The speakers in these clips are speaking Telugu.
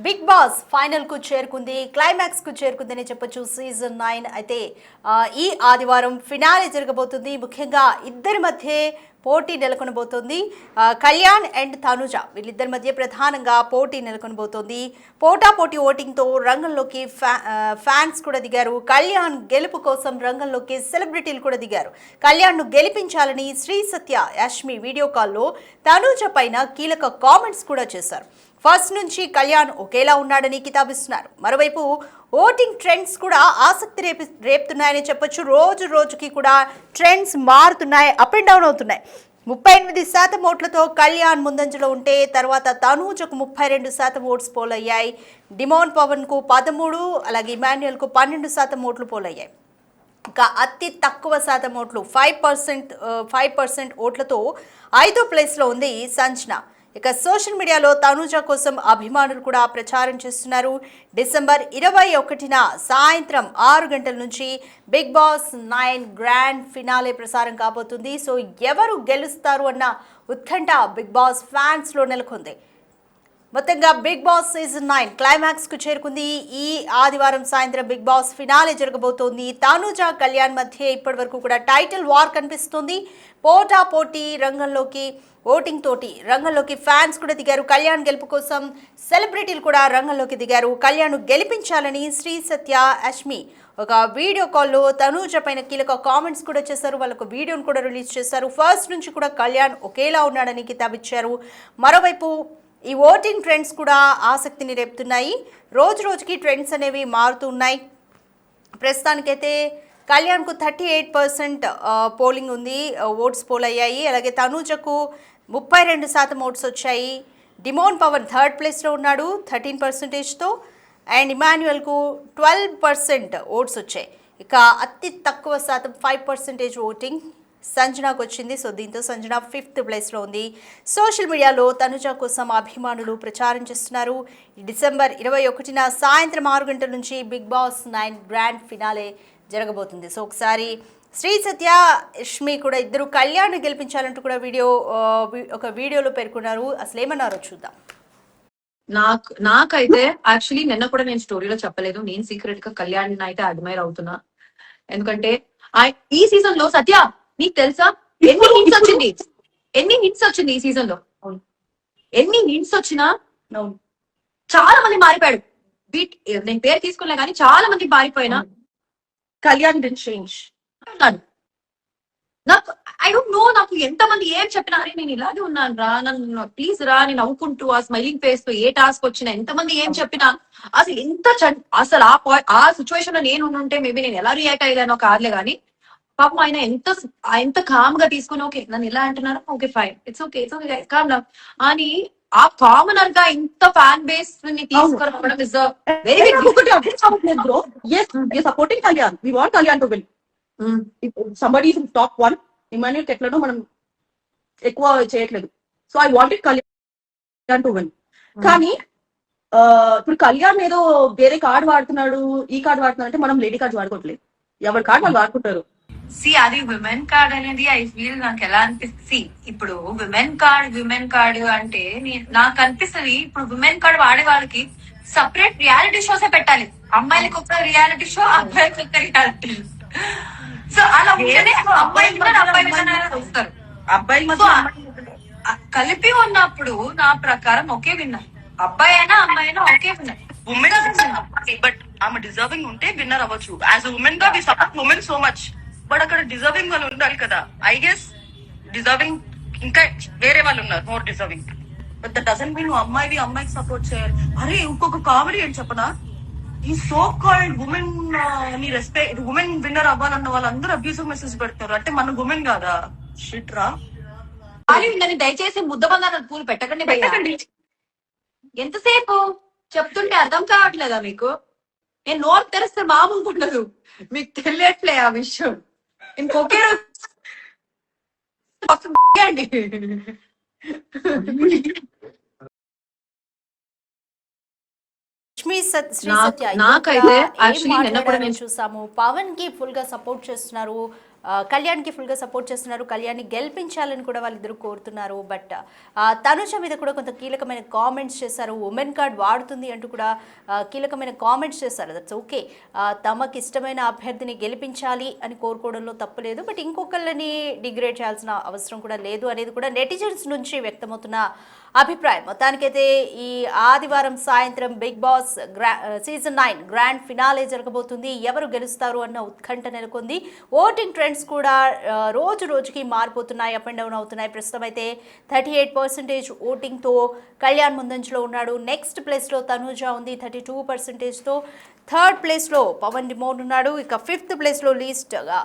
బిగ్ బాస్ ఫైనల్ కు చేరుకుంది, క్లైమాక్స్ కు చేరుకుందని చెప్పొచ్చు. సీజన్ 9 అయితే ఈ ఆదివారం ఫినాలే జరగబోతుంది. ముఖ్యంగా ఇద్దరి మధ్య పోటీ నెలకొనబోతోంది. కళ్యాణ్ అండ్ తనుజ వీళ్ళిద్దరి మధ్య ప్రధానంగా పోటీ నెలకొనబోతోంది. పోటాపోటీ ఓటింగ్తో రంగంలోకి ఫ్యాన్స్ కూడా దిగారు. కళ్యాణ్ గెలుపు కోసం రంగంలోకి సెలబ్రిటీలు కూడా దిగారు. కళ్యాణ్ను గెలిపించాలని శ్రీ సత్య యాష్మి వీడియో కాల్లో తనుజ పైన కీలక కామెంట్స్ కూడా చేశారు. ఫస్ట్ నుంచి కళ్యాణ్ ఒకేలా ఉన్నాడని కితాబిస్తున్నారు. మరోవైపు ఓటింగ్ ట్రెండ్స్ కూడా ఆసక్తి రేపుతున్నాయని చెప్పొచ్చు. రోజు రోజుకి కూడా ట్రెండ్స్ మారుతున్నాయి, అప్ అండ్ డౌన్ అవుతున్నాయి. 38% ఓట్లతో కళ్యాణ్ ముందంజలో ఉంటే తర్వాత తనూజకు 32% ఓట్స్ పోలయ్యాయి. డిమోన్ పవన్కు 13, అలాగే ఇమాన్యుయల్కు 12% ఓట్లు పోలయ్యాయి. ఇంకా అతి తక్కువ శాతం ఓట్లు 5% ఓట్లతో 5వ ప్లేస్లో ఉంది సంజన. ఇక సోషల్ మీడియాలో తనూజ కోసం అభిమానులు కూడా ప్రచారం చేస్తున్నారు. డిసెంబర్ 21న సాయంత్రం 6 గంటల నుంచి బిగ్ బాస్ 9 గ్రాండ్ ఫినాలే ప్రసారం కాబోతుంది. సో ఎవరు గెలుస్తారు అన్న ఉత్కంఠ బిగ్ బాస్ ఫ్యాన్స్లో నెలకొంది. మొత్తంగా బిగ్ బాస్ సీజన్ 9 క్లైమాక్స్ కు చేరుకుంది. ఈ ఆదివారం సాయంత్రం బిగ్ బాస్ ఫినాలే జరగబోతోంది. తనూజ కళ్యాణ్ మధ్య ఇప్పటి వరకు కూడా టైటిల్ వార్ కనిపిస్తుంది. పోటా పోటీ రంగంలోకి ఓటింగ్ తోటి రంగంలోకి ఫ్యాన్స్ కూడా దిగారు. కళ్యాణ్ గెలుపు కోసం సెలబ్రిటీలు కూడా రంగంలోకి దిగారు. కళ్యాణ్ గెలిపించాలని శ్రీ సత్య యాష్మి ఒక వీడియో కాల్లో తనూజ పైన కీలక కామెంట్స్ కూడా చేశారు. వాళ్ళకు వీడియోను కూడా రిలీజ్ చేశారు. ఫస్ట్ నుంచి కూడా కళ్యాణ్ ఒకేలా ఉన్నాడని కితాబిచ్చారు. మరోవైపు ఈ ఓటింగ్ ట్రెండ్స్ కూడా ఆసక్తిని రేపుతున్నాయి. రోజు రోజుకి ట్రెండ్స్ అనేవి మారుతూ ఉన్నాయి. ప్రస్తుతానికైతే కళ్యాణ్కు 38% పోలింగ్ ఉంది, ఓట్స్ పోల్ అయ్యాయి. అలాగే తనూజకు 32% ఓట్స్ వచ్చాయి. డిమోన్ పవన్ థర్డ్ ప్లేస్లో ఉన్నాడు 13%తో. అండ్ ఇమాన్యుయల్కు 12% ఓట్స్ వచ్చాయి. ఇక అతి తక్కువ శాతం 5% ఓటింగ్ సంజనాకు వచ్చింది. సో దీంతో సంజన 5th ప్లేస్లో ఉంది. సోషల్ మీడియాలో తనుజ కోసం అభిమానులు ప్రచారం చేస్తున్నారు. డిసెంబర్ 21న సాయంత్రం 6 గంటల నుంచి బిగ్ బాస్ 9 గ్రాండ్ ఫినాలే జరగబోతుంది. సో ఒకసారి శ్రీ సత్య యష్మి కూడా ఇద్దరు కళ్యాణ్ గెలిపించాలంటూ కూడా ఒక వీడియోలో పేర్కొన్నారు. అసలు ఏమన్నారో చూద్దాం. నాకైతే యాక్చువల్లీ నిన్న కూడా నేను స్టోరీలో చెప్పలేదు, నేను సీక్రెట్ గా కళ్యాణ్ అయితే అడ్మైర్ అవుతున్నా. ఎందుకంటే ఈ సీజన్ లో సత్య నీకు తెలుసా ఎన్ని హిట్స్ వచ్చింది ఈ సీజన్ లో? ఎన్ని హిట్స్ వచ్చినా చాలా మంది మారిపోయాడు. నేను పేరు తీసుకోలే కానీ చాలా మంది మారిపోయినా కళ్యాణ్ డిడ్ చేంజ్ అన్నాడు. నాకు ఐ డోంట్ నో, నాకు ఎంత మంది ఏం చెప్పినా అరే నేను ఇలాగే ఉన్నాను రా, నన్ను ప్లీజ్ రా, నేను నవ్వుకుంటూ ఆ స్మైలింగ్ ఫేస్ తో ఏ టాస్క్ వచ్చినా ఎంతమంది ఏం చెప్పినా అసలు అసలు ఆ సిచ్యువేషన్ లో నేను ఉంటే మేబీ నేను ఎలా రియాక్ట్ అయ్యానో కాదులే గానీ పాపం ఆయన ఎంత కామ్ గా తీసుకుని ఓకే నన్ను ఎలా అంటున్నారు, okay fine, it's okay calm down అని ఆ కామనర్ గా ఇంత ఫ్యాన్ బేస్ ని తీసుకురావడం is very big bro. yes we are supporting Kalyan, we want Kalyan to win. if somebody is in top 1, Emmanuel ఎట్లనో మనం ఎక్కువ చేయట్లేదు. So I wanted Kalyan to win. కానీ ఇప్పుడు కళ్యాణ్ ఏదో వేరే కార్డు వాడుతున్నాడు, ఈ కార్డు వాడుతున్నాడు అంటే మనం లేడీ కార్డు వాడుకోవట్లేదు. ఎవరి కార్డు వాళ్ళు వాడుకుంటారు. అది విమెన్ కార్డ్ అనేది ఐ ఫీల్ నాకు ఎలా అనిపిస్తుంది, ఇప్పుడు విమెన్ కార్డ్ అంటే నాకు అనిపిస్తుంది ఇప్పుడు విమెన్ కార్డ్ వాడే వాళ్ళకి సపరేట్ రియాలిటీ షోసే పెట్టాలి. అమ్మాయిలకి ఒక రియాలిటీ షో, అబ్బాయిలకి ఒక రియాలిటీ. సో అలా ఉంటేనే అబ్బాయిలు వస్తారు. కలిపి ఉన్నప్పుడు నా ప్రకారం ఒకే విన్నర్, అబ్బాయి అయినా అమ్మాయి అయినా ఒకే విన్నర్. బట్ ఆమె డిజర్వింగ్ ఉంటే విన్నర్ అవ్వచ్చు. యాజ్ ఉమెన్ గా we support women so much. But అక్కడ డిజర్వింగ్ వాళ్ళు ఉండాలి కదా. ఐ గెస్ డిజర్వింగ్ ఇంకా వేరే వాళ్ళు ఉన్నారు more deserving. But that doesn't mean నువ్వు అమ్మాయికి సపోర్ట్ చేయాలి. అరే ఇంకొక కామెడీ ఏం చెప్పనా, ఈ సో కాల్డ్ ఉమెన్ ని రెస్పెక్ట్ ఉమెన్ విన్నర్ అవ్వాలన్న వాళ్ళందరూ అబ్యూసివ్ మెసేజ్ పెడతారు. అంటే మన ఉమెన్ కాదా? షిట్ రా. దయచేసి ముద్దబంధాల పూలు పెట్టకండి. ఎంతసేపు చెప్తుంటే అర్థం కావట్లేదా మీకు? నేను నోట్ తెరిస్తే మామూలు ఉండదు, మీకు తెలియట్లే ఆ విషయం. ఇంకొకే నాకైతే యాక్చువల్లీ నిన్న కూడా మేము చూసాము. పవన్ కి ఫుల్ గా సపోర్ట్ చేస్తున్నారు. కళ్యాణ్కి ఫుల్గా సపోర్ట్ చేస్తున్నారు. కళ్యాణ్ని గెలిపించాలని కూడా వాళ్ళిద్దరూ కోరుతున్నారు. బట్ తనుజ మీద కూడా కొంత కీలకమైన కామెంట్స్ చేశారు. ఉమెన్ కార్డ్ వాడుతుంది అంటూ కూడా కీలకమైన కామెంట్స్ చేశారు. దట్స్ ఓకే, తమకి ఇష్టమైన అభ్యర్థిని గెలిపించాలి అని కోరుకోవడంలో తప్పులేదు. బట్ ఇంకొకళ్ళని డిగ్రేడ్ చేయాల్సిన అవసరం కూడా లేదు అనేది కూడా నెటిజన్స్ నుంచి వ్యక్తమవుతున్న అభిప్రాయం. మొత్తానికైతే ఈ ఆదివారం సాయంత్రం Bigg Boss season 9 grand finale జరగబోతుంది. ఎవరు గెలుస్తారు అన్న ఉత్కంఠ నెలకొంది. ఓటింగ్ ట్రెండ్స్ కూడా రోజు రోజుకి మారిపోతున్నాయి, అప్ అండ్ డౌన్ అవుతున్నాయి. ప్రస్తుతం అయితే 38% ఓటింగ్తో కళ్యాణ్ ముందంజలో ఉన్నాడు. నెక్స్ట్ ప్లేస్లో తనూజ ఉంది 32%తో. థర్డ్ ప్లేస్లో పవన్ డిమోన్ ఉన్నాడు. ఇక ఫిఫ్త్ ప్లేస్లో లీస్ట్గా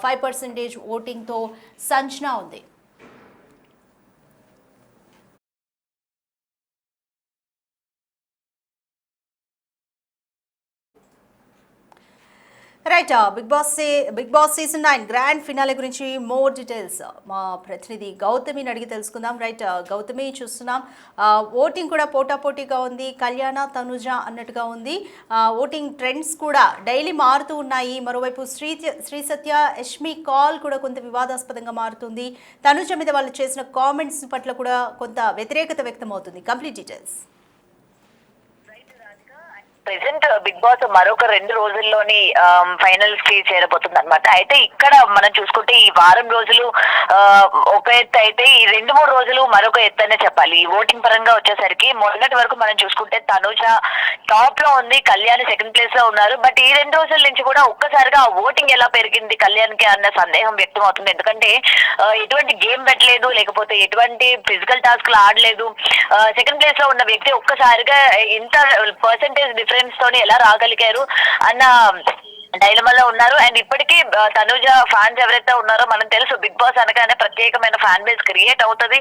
5% ఓటింగ్తో సంజన ఉంది. Right, Bigg Boss season 9 grand finale గురించి మోర్ డీటెయిల్స్ మా ప్రతినిధి గౌతమిని అడిగి తెలుసుకుందాం. రైట్ గౌతమి, చూస్తున్నాం ఓటింగ్ కూడా పోటాపోటీగా ఉంది. కళ్యాణ తనుజ అన్నట్టుగా ఉంది. ఓటింగ్ ట్రెండ్స్ కూడా డైలీ మారుతూ ఉన్నాయి. మరోవైపు శ్రీ సత్య యష్మి కాల్ కూడా కొంత వివాదాస్పదంగా మారుతుంది. తనుజ మీద వాళ్ళు చేసిన కామెంట్స్ పట్ల కూడా కొంత వ్యతిరేకత వ్యక్తమవుతుంది. Complete details. Present Bigg Boss మరొక 2 రోజుల్లోని ఫైనల్స్ కి చేరబోతుంది అనమాట. అయితే ఇక్కడ మనం చూసుకుంటే ఈ వారం రోజులు ఒక ఎత్తు అయితే ఈ 2-3 రోజులు మరొక ఎత్తు అనే చెప్పాలి. ఈ ఓటింగ్ పరంగా వచ్చేసరికి మొన్నటి వరకు మనం చూసుకుంటే తనుజ టాప్ లో ఉంది, కళ్యాణ్ సెకండ్ ప్లేస్ లో ఉన్నారు. బట్ ఈ 2 రోజుల నుంచి కూడా ఒక్కసారిగా ఓటింగ్ ఎలా పెరిగింది కళ్యాణ్ కి అన్న సందేహం వ్యక్తం అవుతుంది. ఎందుకంటే ఎటువంటి గేమ్ పెట్టలేదు, లేకపోతే ఎటువంటి ఫిజికల్ టాస్క్ లు ఆడలేదు. సెకండ్ ప్లేస్ లో ఉన్న వ్యక్తి ఒక్కసారిగా ఇంత పర్సెంటేజ్ డిఫరెన్స్ తోని ఎలా రాగలిగారు అన్న డైలమాలో ఉన్నారు. అండ్ ఇప్పటికీ తనుజ ఫ్యాన్స్ ఎవరైతే ఉన్నారో మనం తెలుసు, బిగ్ బాస్ అనగానే ప్రత్యేకమైన ఫ్యాన్ బేస్ క్రియేట్ అవుతుంది.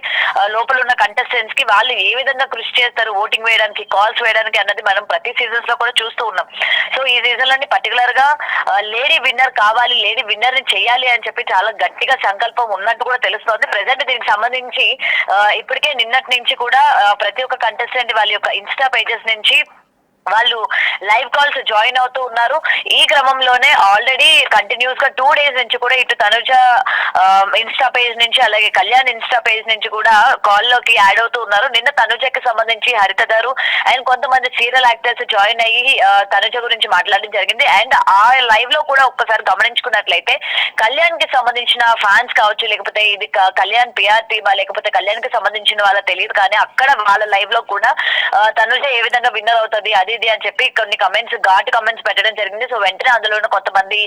లోపల ఉన్న కంటెస్టెంట్స్ కి వాళ్ళు ఏ విధంగా కృషి చేస్తారు ఓటింగ్ వేయడానికి, కాల్స్ వేయడానికి అన్నది మనం ప్రతి సీజన్స్ లో కూడా చూస్తూ ఉన్నాం. సో ఈ సీజన్ లోని పర్టికులర్ గా లేడీ విన్నర్ కావాలి, లేడీ విన్నర్ ని చెయ్యాలి అని చెప్పి చాలా గట్టిగా సంకల్పం ఉన్నట్టు కూడా తెలుస్తోంది. ప్రెసెంట్ దీనికి సంబంధించి ఇప్పటికే నిన్నటి నుంచి కూడా ప్రతి ఒక్క కంటెస్టెంట్ వాళ్ళ యొక్క ఇన్స్టా పేజెస్ నుంచి వాళ్ళు లైవ్ కాల్స్ జాయిన్ అవుతూ ఉన్నారు. ఈ క్రమంలోనే ఆల్రెడీ కంటిన్యూస్ గా 2 days నుంచి కూడా ఇటు తనుజ ఇన్స్టా పేజ్ నుంచి అలాగే కళ్యాణ్ ఇన్స్టా పేజ్ నుంచి కూడా కాల్ లోకి యాడ్ అవుతూ ఉన్నారు. నిన్న తనుజకి సంబంధించి హరిత గారు అండ్ కొంతమంది సీరియల్ యాక్టర్స్ జాయిన్ అయ్యి తనుజ గురించి మాట్లాడడం జరిగింది. అండ్ ఆ లైవ్ లో కూడా ఒక్కసారి గమనించుకున్నట్లయితే కళ్యాణ్ కి సంబంధించిన ఫ్యాన్స్ కావచ్చు, లేకపోతే ఇది కళ్యాణ్ పిఆర్ టీమా, లేకపోతే కళ్యాణ్ కి సంబంధించిన వాళ్ళ తెలియదు కానీ అక్కడ వాళ్ళ లైవ్ లో కూడా తనుజ ఏ విధంగా విన్నర్ అవుతుంది అది ఇది అని చెప్పి కొన్ని కమెంట్స్, ఘాటు కమెంట్స్ పెట్టడం జరిగింది. సో వెంటనే అందులో ఉన్న కొంతమంది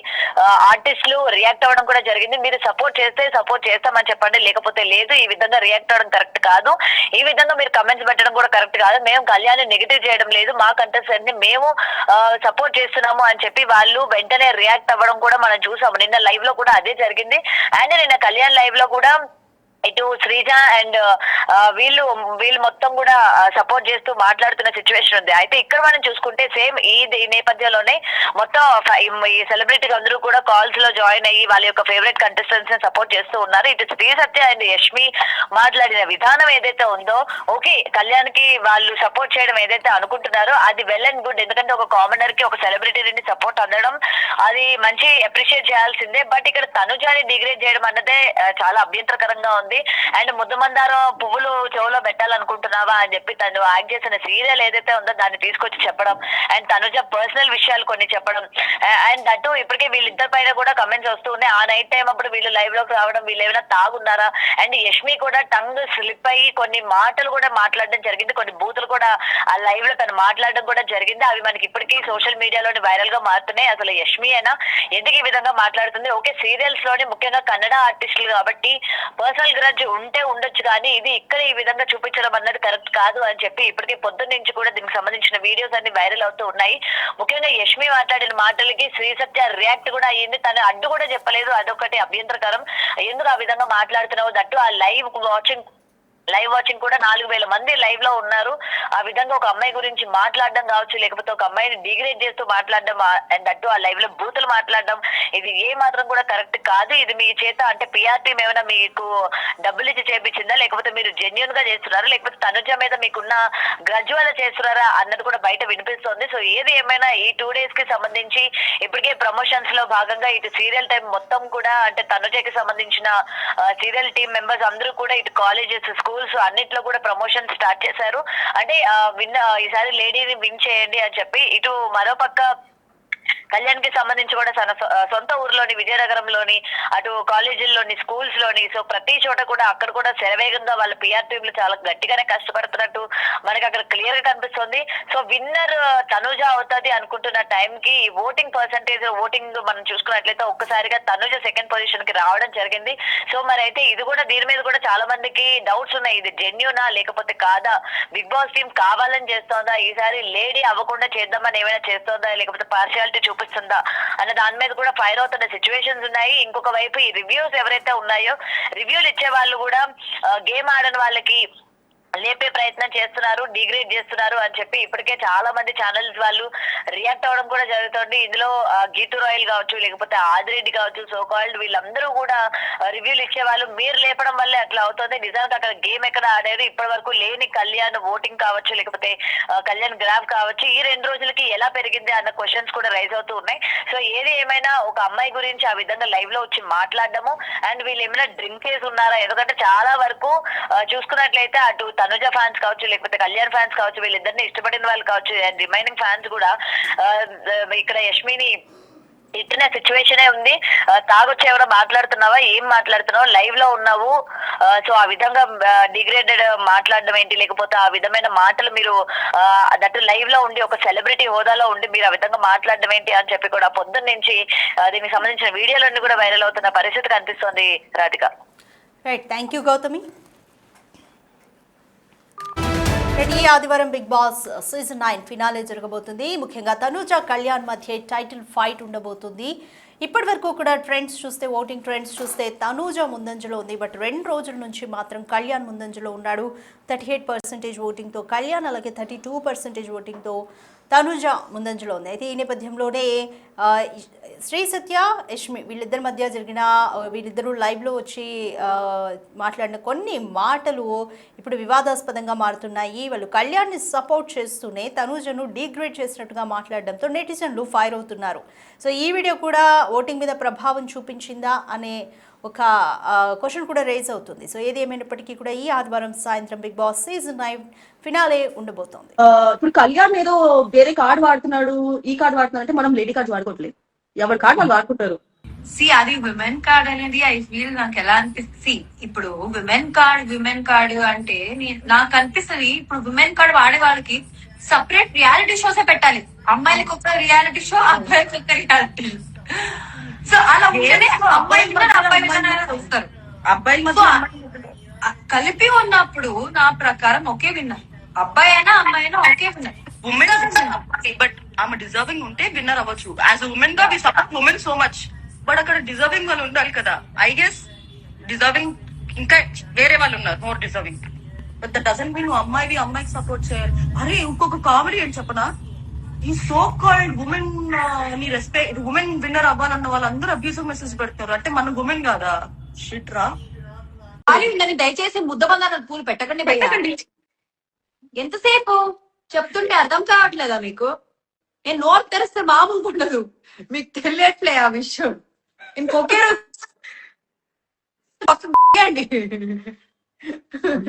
ఆర్టిస్టులు రియాక్ట్ అవ్వడం కూడా జరిగింది. మీరు సపోర్ట్ చేస్తే సపోర్ట్ చేస్తామని చెప్పండి, లేకపోతే లేదు, ఈ విధంగా రియాక్ట్ అవ్వడం కరెక్ట్ కాదు, ఈ విధంగా మీరు కమెంట్స్ పెట్టడం కూడా కరెక్ట్ కాదు, మేము కళ్యాణ్ నెగిటివ్ చేయడం లేదు, మా కంటెస్టెంట్ ని మేము సపోర్ట్ చేస్తున్నాము అని చెప్పి వాళ్ళు వెంటనే రియాక్ట్ అవ్వడం కూడా మనం చూసాము. నిన్న లైవ్ లో కూడా అదే జరిగింది. అండ్ నిన్న కళ్యాణ్ లైవ్ లో కూడా ఇటు శ్రీజ అండ్ వీళ్ళు మొత్తం కూడా సపోర్ట్ చేస్తూ మాట్లాడుతున్న సిచ్యువేషన్ ఉంది. అయితే ఇక్కడ మనం చూసుకుంటే సేమ్ ఈ నేపథ్యంలోనే మొత్తం ఈ సెలబ్రిటీస్ అందరూ కూడా కాల్స్ లో జాయిన్ అయ్యి వాళ్ళ యొక్క ఫేవరెట్ కంటెస్టెంట్స్ ని సపోర్ట్ చేస్తూ ఉన్నారు. ఇటు శ్రీ సత్య అండ్ యష్మి మాట్లాడిన విధానం ఏదైతే ఉందో, ఓకే కళ్యాణ్ కి వాళ్ళు సపోర్ట్ చేయడం ఏదైతే అనుకుంటున్నారో అది వెల్ అండ్ గుడ్. ఎందుకంటే ఒక కామనర్ కి ఒక సెలబ్రిటీ నుండి సపోర్ట్ అందడం అది మంచి అప్రిషియేట్ చేయాల్సిందే. బట్ ఇక్కడ తనుజాని డిగ్రేడ్ చేయడం అన్నదే చాలా అభ్యంతరకరంగా ఉంది. అండ్ ముద్దమందారం పువ్వులు చెవులో పెట్టాలనుకుంటున్నావా అని చెప్పి తను యాక్ట్ చేసిన సీరియల్ ఏదైతే ఉందో దాన్ని తీసుకొచ్చి చెప్పడం, అండ్ తనుజ పర్సనల్ విషయాలు కొన్ని చెప్పడం, అండ్ అటు ఇప్పటికే వీళ్ళిద్దరి పైన కూడా కమెంట్స్ వస్తూ ఉన్నాయి. ఆ నైట్ టైం అప్పుడు వీళ్ళు లైవ్ లోకి రావడం, వీళ్ళు ఏమైనా తాగున్నారా, అండ్ యష్మి కూడా టంగ్ స్లిప్ అయ్యి కొన్ని మాటలు కూడా మాట్లాడడం జరిగింది, కొన్ని బూతులు కూడా ఆ లైవ్ లో తను మాట్లాడడం కూడా జరిగింది. అవి మనకి ఇప్పటికీ సోషల్ మీడియాలోని వైరల్ గా మారుతున్నాయి. అసలు యష్మి అయినా ఎందుకు ఈ విధంగా మాట్లాడుతుంది? ఓకే సీరియల్స్ లోని ముఖ్యంగా కన్నడ ఆర్టిస్టులు కాబట్టి పర్సనల్ గ్రడ్జ్ ఉంటే ఉండొచ్చు, కానీ ఇది ఇక్కడ ఈ విధంగా చూపించడం అన్నది కరెక్ట్ కాదు అని చెప్పి ఇప్పటికే పొద్దున్న నుంచి కూడా దీనికి సంబంధించిన వీడియోస్ అన్ని వైరల్ అవుతూ ఉన్నాయి. ముఖ్యంగా యష్మి మాట్లాడిన మాటలకి శ్రీ సత్య రియాక్ట్ కూడా అయ్యింది. తను అడ్డు కూడా చెప్పలేదు, అదొకటి అభ్యంతరకరం. ఎందుకు ఆ విధంగా మాట్లాడుతున్నావు, దట్టు ఆ లైవ్ వాచింగ్ లైవ్ వాచింగ్ కూడా 4,000 మంది లైవ్ లో ఉన్నారు. ఆ విధంగా ఒక అమ్మాయి గురించి మాట్లాడడం కావచ్చు, లేకపోతే ఒక అమ్మాయిని డిగ్రేడ్ చేస్తూ మాట్లాడడం, అండ్ అటు ఆ లైవ్ లో బూతులు మాట్లాడడం, ఇది ఏ మాత్రం కూడా కరెక్ట్ కాదు. ఇది మీ చేత అంటే పిఆర్ టీమ్ ఏమైనా మీకు డబ్బులు ఇచ్చి చేపించిందా, లేకపోతే మీరు జెన్యున్ గా చేస్తున్నారా, లేకపోతే తనుజ మీద మీకున్న గ్రడ్జ్ వల్ల చేస్తున్నారా అన్నది కూడా బయట వినిపిస్తోంది. సో ఏది ఏమైనా ఈ 2 days కి సంబంధించి ఇప్పటికే ప్రమోషన్స్ లో భాగంగా ఇటు సీరియల్ టైం మొత్తం కూడా అంటే తనుజకి సంబంధించిన సీరియల్ టీమ్ మెంబర్స్ అందరూ కూడా ఇటు కాలేజెస్, స్కూల్స్ అన్నిట్లో కూడా ప్రమోషన్ స్టార్ట్ చేశారు. అంటే ఈసారి లేడీని విన్ చేయండి అని చెప్పి. ఇటు మరోపక్క కళ్యాణ్ కి సంబంధించి కూడా తన సొంత ఊర్లోని విజయనగరంలోని అటు కాలేజీల్లోని స్కూల్స్ లోని సో ప్రతి చోట కూడా అక్కడ కూడా శరవేగంగా వాళ్ళ పిఆర్ టీంలు చాలా గట్టిగానే కష్టపడుతున్నట్టు మనకి అక్కడ క్లియర్ గా కనిపిస్తుంది. సో విన్నర్ తనుజ అవుతుంది అనుకుంటున్న టైం కి ఓటింగ్ పర్సంటేజ్ ఓటింగ్ మనం చూసుకున్నట్లయితే ఒక్కసారిగా తనుజ సెకండ్ పొజిషన్ కి రావడం జరిగింది. సో మరి అయితే ఇది కూడా దీని మీద కూడా చాలా మందికి డౌట్స్ ఉన్నాయి. ఇది జెన్యునా లేకపోతే కాదా, బిగ్ బాస్ టీం కావాలని చేస్తోందా, ఈసారి లేడీ అవ్వకుండా చేద్దామని ఏమైనా చేస్తోందా, లేకపోతే పార్షియాలిటీ చూపిస్తుందా అన్న దాని మీద కూడా ఫైర్ అవుతున్న సిచ్యువేషన్స్ ఉన్నాయి. ఇంకొక వైపు ఈ రివ్యూస్ ఎవరైతే ఉన్నాయో రివ్యూలు ఇచ్చే వాళ్ళు కూడా గేమ్ ఆడని వాళ్ళకి లేపే ప్రయత్నం చేస్తున్నారు, డిగ్రేడ్ చేస్తున్నారు అని చెప్పి ఇప్పటికే చాలా మంది ఛానల్స్ వాళ్ళు రియాక్ట్ అవ్వడం కూడా జరుగుతుంది. ఇందులో గీతూ రాయల్ కావచ్చు, లేకపోతే ఆదిరెడ్డి కావచ్చు, సో కాల్డ్ వీళ్ళందరూ కూడా రివ్యూలు ఇచ్చే వాళ్ళు మీరు లేపడం వల్లే అట్లా అవుతుంది. నిజానికి అక్కడ గేమ్ ఎక్కడ ఆడేది ఇప్పటి వరకు లేని కళ్యాణ్ ఓటింగ్ కావచ్చు, లేకపోతే కళ్యాణ్ గ్రాఫ్ కావచ్చు, ఈ 2 రోజులకి ఎలా పెరిగింది అన్న క్వశ్చన్స్ కూడా రైజ్ అవుతూ ఉన్నాయి. సో ఏది ఏమైనా ఒక అమ్మాయి గురించి ఆ విధంగా లైవ్ లో వచ్చి మాట్లాడడము అండ్ వీళ్ళు ఏమైనా డ్రింక్ చేసి ఉన్నారా, ఎందుకంటే చాలా వరకు చూసుకున్నట్లయితే అటు తనుజ ఫ్యాన్స్ కావచ్చు, లేకపోతే కళ్యాణ్ ఫ్యాన్స్ కావచ్చు, వీళ్ళిద్దరిని ఇష్టపడిన వాళ్ళు కావచ్చు, అండ్ రిమైనింగ్ ఫ్యాన్స్ కూడా ఇక్కడ యష్మిని ఇట్టిన సిచ్యువేషనే ఉంది. తాగొచ్చి ఎవరో మాట్లాడుతున్నావా, ఏం మాట్లాడుతున్నావు, లైవ్ లో ఉన్నావు, సో ఆ విధంగా డిగ్రేడెడ్ మాట్లాడడం ఏంటి, లేకపోతే ఆ విధమైన మాటలు మీరు దట్ లైవ్ లో ఉండి ఒక సెలబ్రిటీ హోదాలో ఉండి మీరు ఆ విధంగా మాట్లాడడం ఏంటి అని చెప్పి కూడా పొద్దున్న నుంచి దీనికి సంబంధించిన వీడియోలన్నీ కూడా వైరల్ అవుతున్న పరిస్థితి కనిపిస్తోంది. Radhika. Right, thank you Gautami. ఈ ఆదివారం బిగ్ బాస్ సీజన్ 9 ఫినాలే జరగబోతుంది. ముఖ్యంగా తనుజ కళ్యాణ్ మధ్య టైటిల్ ఫైట్ ఉండబోతుంది. ఇప్పటి వరకు కూడా ట్రెండ్స్ చూస్తే, ఓటింగ్ ట్రెండ్స్ చూస్తే తనుజ ముందంజలో ఉంది. బట్ 2 రోజుల నుంచి మాత్రం కళ్యాణ్ ముందంజలో ఉన్నాడు. 38% ఓటింగ్తో కళ్యాణ్, అలాగే 32% ఓటింగ్తో తనుజ ముందంజలో ఉంది. అయితే ఈ నేపథ్యంలోనే శ్రీ సత్య, యష్మి వీళ్ళిద్దరి మధ్య జరిగిన వీళ్ళిద్దరూ లైవ్లో వచ్చి మాట్లాడిన కొన్ని మాటలు ఇప్పుడు వివాదాస్పదంగా మారుతున్నాయి. వాళ్ళు కళ్యాణ్ని సపోర్ట్ చేస్తూనే తనుజను డీగ్రేడ్ చేసినట్టుగా మాట్లాడడంతో నెటిజన్లు ఫైర్ అవుతున్నారు. సో ఈ వీడియో కూడా ఓటింగ్ మీద ప్రభావం చూపించిందా అనే ఒక క్వశ్చన్ కూడా రేజ్ అవుతుంది. సో ఏది ఏమైనప్పటికీ కూడా ఈ ఆదివారం సాయంత్రం బిగ్ బాస్ సీజన్ 9 ఫినాలే ఉండబోతోంది. ఇప్పుడు కళ్యాణ్ ఏదో వేరే కార్డు వాడుతున్నాడు, ఈ కార్డు వాడుతున్నాడు అంటే మనం లేడీ కార్డు వాడుకోవట్లేదు, ఎవరి కార్డు వాళ్ళు వాడుకుంటారు. అది విమెన్ కార్డ్ అనేది ఐ ఫీల్ నాకు ఎలా అనిపిస్తుంది, ఇప్పుడు విమెన్ కార్డ్ అంటే నాకు అనిపిస్తుంది ఇప్పుడు విమెన్ కార్డ్ వాడే వాళ్ళకి సపరేట్ రియాలిటీ షోసే పెట్టాలి. అమ్మాయిలకు ఒక రియాలిటీ షో, అబ్బాయిలకు ఒక రియాలిటీ. సో అలా ఉంటేనే అబ్బాయి వస్తారు. అబ్బాయి కలిపి ఉన్నప్పుడు నా ప్రకారం ఒకే విన్నర్, అబ్బాయి అయినా అమ్మాయి అయినా ఒకే విన్నర్. బట్ ఆమె డిజర్వింగ్ ఉంటే విన్నర్ అవ్వచ్చు. యాజ్ ఉమెన్ గా we support women so much, but అక్కడ డిజర్వింగ్ వాళ్ళు ఉండాలి కదా. ఐ గెస్ డిజర్వింగ్ ఇంకా వేరే వాళ్ళు ఉన్నారు more deserving. But that doesn't mean నువ్వు అమ్మాయికి సపోర్ట్ చేయాలి. అరే ఇంకొక కామెడీ అని చెప్పనా, ఈ సో కాల్డ్ ఉమెన్ ని రెస్పెక్ట్ ఉమెన్ విన్నర్ అవ్వాలన్న వాళ్ళందరూ అబ్యూసివ్ మెసేజ్ పెడతారు. అంటే మన ఉమెన్ కాదా షిట్ రా. దయచేసి ముద్దబంధాల పూలు పెట్టకండి. ఎంతసేపు చెప్తుంటే అర్థం కావట్లేదా మీకు? నేను నోరు తెరిస్తే మామూలు ఉండదు, మీకు తెలియట్లే ఆ విషయం. ఇంకొకే